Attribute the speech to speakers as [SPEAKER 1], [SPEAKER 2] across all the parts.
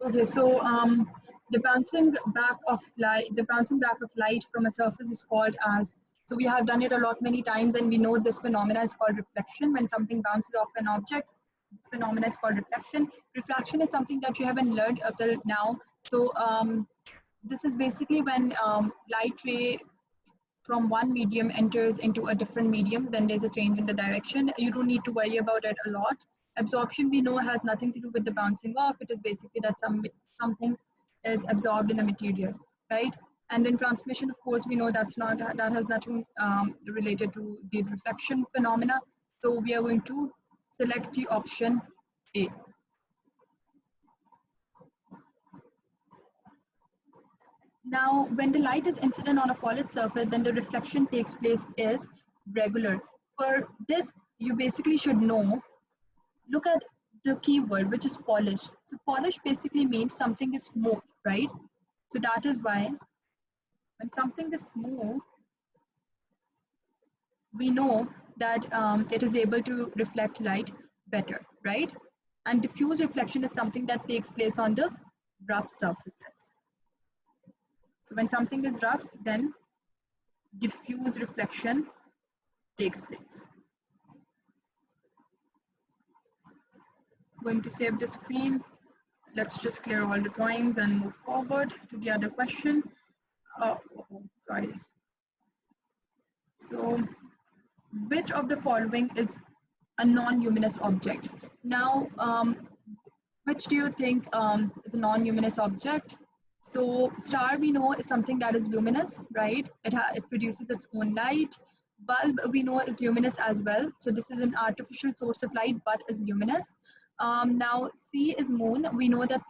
[SPEAKER 1] Okay, so the bouncing back of light from a surface is called as. So we have done it a lot many times, and we know this phenomena is called reflection. When something bounces off an object, this phenomena is called reflection. Refraction is something that you haven't learned up till now. So this is basically when light ray from one medium enters into a different medium, then there's a change in the direction. You don't need to worry about it a lot. Absorption, we know, has nothing to do with the bouncing off. It is basically that something is absorbed in a material, right? And then transmission, of course, we know that has nothing related to the reflection phenomena. So we are going to select the option A. Now, when the light is incident on a polished surface, then the reflection takes place is regular. For this, you basically should know, look at the keyword, which is polished. So polished basically means something is smooth, right? So that is why when something is smooth, we know that it is able to reflect light better, right? And diffuse reflection is something that takes place on the rough surfaces. So when something is rough, then diffuse reflection takes place. Going to save the screen. Let's just clear all the drawings and move forward to the other question. Oh, sorry. So, which of the following is a non-luminous object? Now, which do you think is a non-luminous object? So, star we know is something that is luminous, right? It produces its own light. Bulb we know is luminous as well. So, this is an artificial source of light but is luminous. Now, C is moon. We know that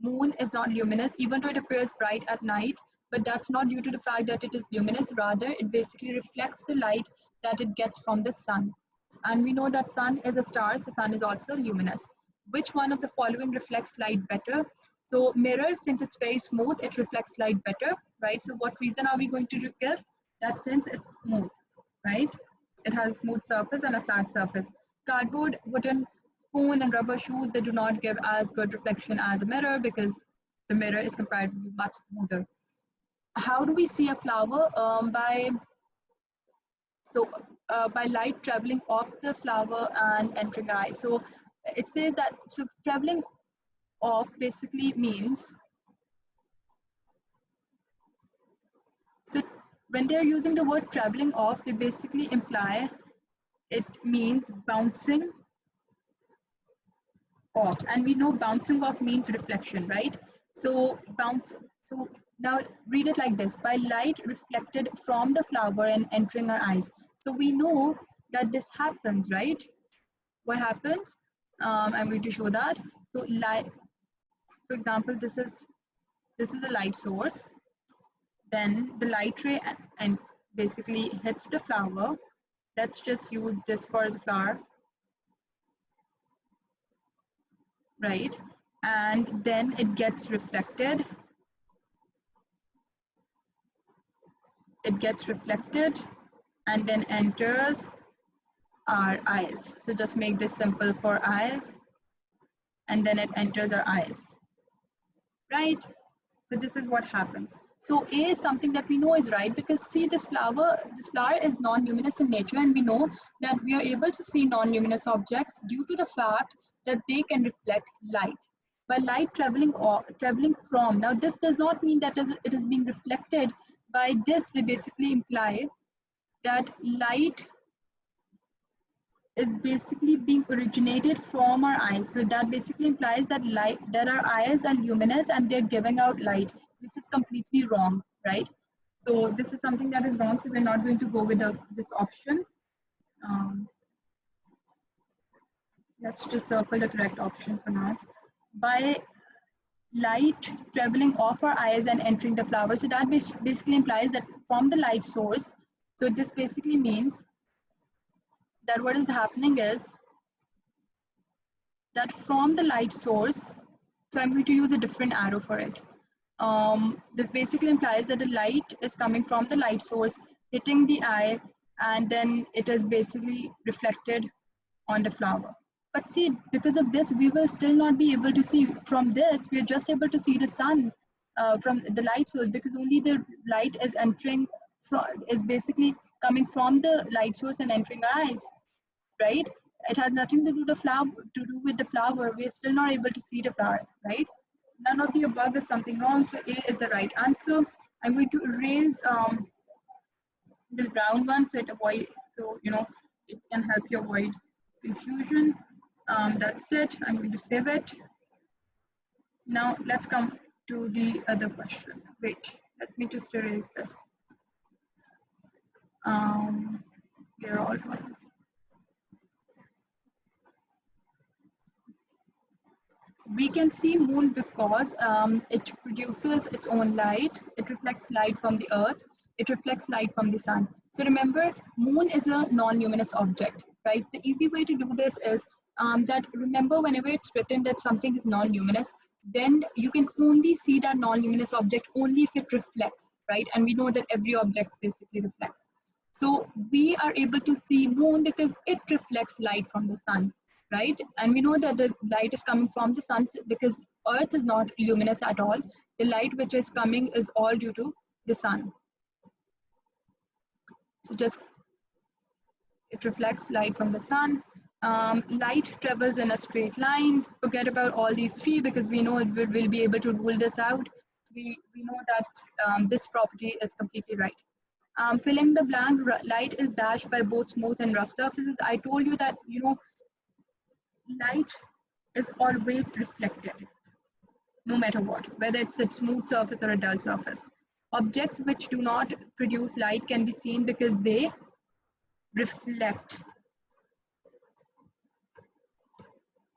[SPEAKER 1] moon is not luminous, even though it appears bright at night, but that's not due to the fact that it is luminous. Rather, it basically reflects the light that it gets from the sun. And we know that sun is a star, so sun is also luminous. Which one of the following reflects light better? So mirror, since it's very smooth, it reflects light better, right? So what reason are we going to give? That since it's smooth, right? It has a smooth surface and a flat surface. Cardboard, wooden spoon and rubber shoes, they do not give as good reflection as a mirror because the mirror is comparatively much smoother. How do we see a flower? So by light traveling off the flower and entering our eye. So it says that so traveling off basically means, so when they're using the word traveling off, they basically imply it means bouncing off, and we know bouncing off means reflection, right? So bounce, so now read it like this: by light reflected from the flower and entering our eyes. So we know that this happens, right? What happens? I'm going to show that. So light, for example, this is the light source. Then the light ray and basically hits the flower. Let's just use this for the flower, right? And then it gets reflected. It gets reflected and then enters our eyes. So just make this simple for eyes, and then it enters our eyes, right? So this is what happens. So A is something that we know is right, because see, this flower is non-luminous in nature, and we know that we are able to see non-luminous objects due to the fact that they can reflect light. By light traveling from, now this does not mean that it is being reflected. By this, they basically imply that light is basically being originated from our eyes. So that basically implies that our eyes are luminous and they're giving out light. This is completely wrong, right? So this is something that is wrong. So we're not going to go with this option. Let's just circle the correct option for now. By light traveling off our eyes and entering the flower. So that basically implies that from the light source. So this basically means that what is happening is that from the light source, so I'm going to use a different arrow for it. This basically implies that the light is coming from the light source, hitting the eye, and then it is basically reflected on the flower. But see, because of this, we will still not be able to see from this. We are just able to see the sun from the light source, because only the light is entering from, is basically coming from the light source and entering our eyes, right? It has nothing to do the flower to do with the flower. We are still not able to see the flower, right? None of the above is something wrong. So A is the right answer. I'm going to erase this brown one so it avoid, so you know, it can help you avoid confusion. That's it. I'm going to save it. Now let's come to the other question. Wait, let me just erase this. They're all ones. We can see moon because it produces its own light. It reflects light from the earth. It reflects light from the sun. So remember, moon is a non-luminous object, right? The easy way to do this is that remember, whenever it's written that something is non-luminous, then you can only see that non-luminous object only if it reflects, right? And we know that every object basically reflects. So we are able to see moon because it reflects light from the sun, right? And we know that the light is coming from the sun because earth is not luminous at all. The light which is coming is all due to the sun. So just, it reflects light from the sun. Light travels in a straight line. Forget about all these three because we know we'll be able to rule this out. We know that this property is completely right. Filling the blank, light is dashed by both smooth and rough surfaces. I told you that, you know, light is always reflected, no matter what, whether it's a smooth surface or a dull surface. Objects which do not produce light can be seen because they reflect,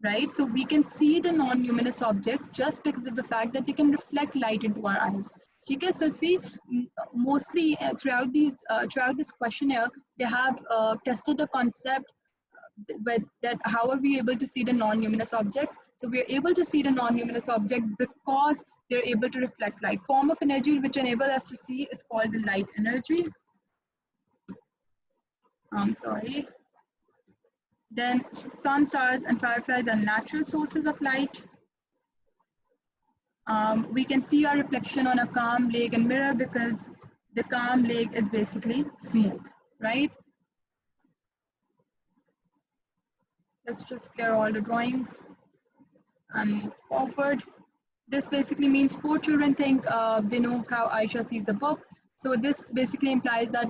[SPEAKER 1] right? So we can see the non-luminous objects just because of the fact that they can reflect light into our eyes. Okay, so see, mostly throughout this questionnaire, they have tested the concept but that how are we able to see the non-luminous objects. So we are able to see the non-luminous object because they're able to reflect light. Form of energy which enable us to see is called the light energy. Sorry. Then sun, stars and fireflies are natural sources of light. We can see our reflection on a calm lake and mirror because the calm lake is basically smooth, right? Let's just clear all the drawings and move forward. This basically means 4 children think they know how Aisha sees a book. So this basically implies that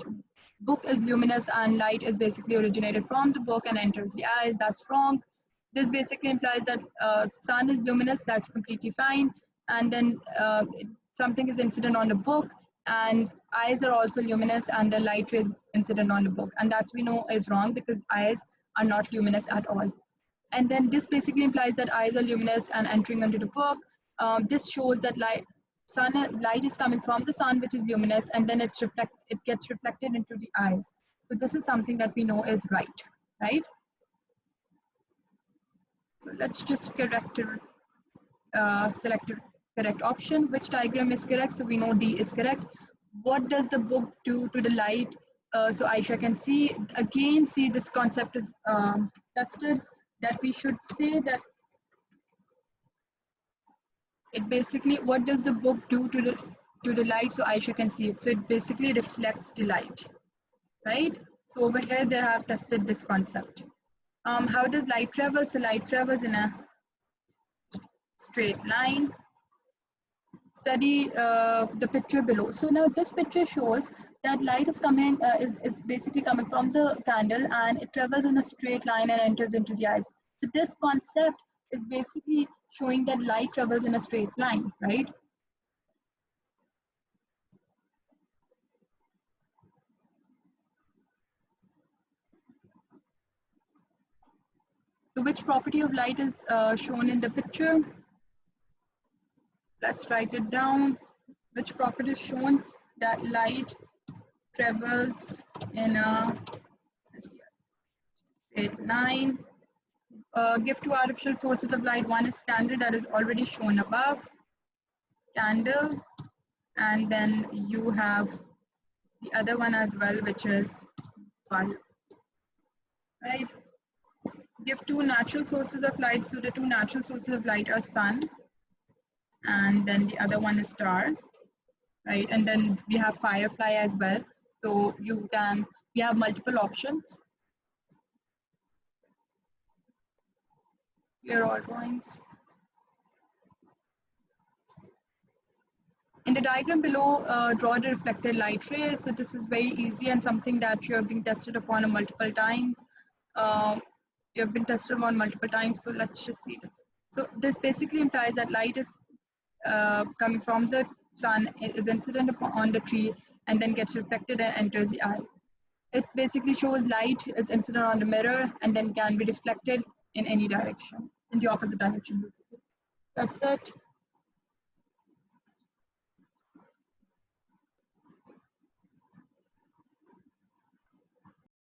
[SPEAKER 1] book is luminous and light is basically originated from the book and enters the eyes. That's wrong. This basically implies that sun is luminous. That's completely fine. And then something is incident on the book and eyes are also luminous and the light is incident on the book. And that we know is wrong because eyes are not luminous at all. And then this basically implies that eyes are luminous and entering into the book. This shows that light is coming from the sun, which is luminous, and then it gets reflected into the eyes. So this is something that we know is right? So let's just select the correct option. Which diagram is correct? So we know D is correct. What does the book do to the light? So Aisha can see, again, see this concept is tested, that we should say that it basically, what does the book do to the light? So Aisha can see it. So it basically reflects the light, right? So over here they have tested this concept. How does light travel? So light travels in a straight line. Study the picture below. So now this picture shows that light is coming, is basically coming from the candle and it travels in a straight line and enters into the eyes. So this concept is basically showing that light travels in a straight line, right? So which property of light is shown in the picture? Let's write it down. Which property is shown? That light travels in a straight line. Give two artificial sources of light. One is candle, that is already shown above. Candle. And then you have the other one as well, which is bulb. Right? give two natural sources of light. So the two natural sources of light are sun, and then the other one is star, right? And then we have firefly as well. So we have multiple options. Here are all drawings. In the diagram below, draw the reflected light ray. So this is very easy and something that you have been tested upon multiple times. You have been tested on multiple times. So let's just see this. So this basically implies that light is coming from the sun, is incident on the tree, and then gets reflected and enters the eyes. It basically shows light is incident on the mirror and then can be reflected in any direction, in the opposite direction basically. That's it.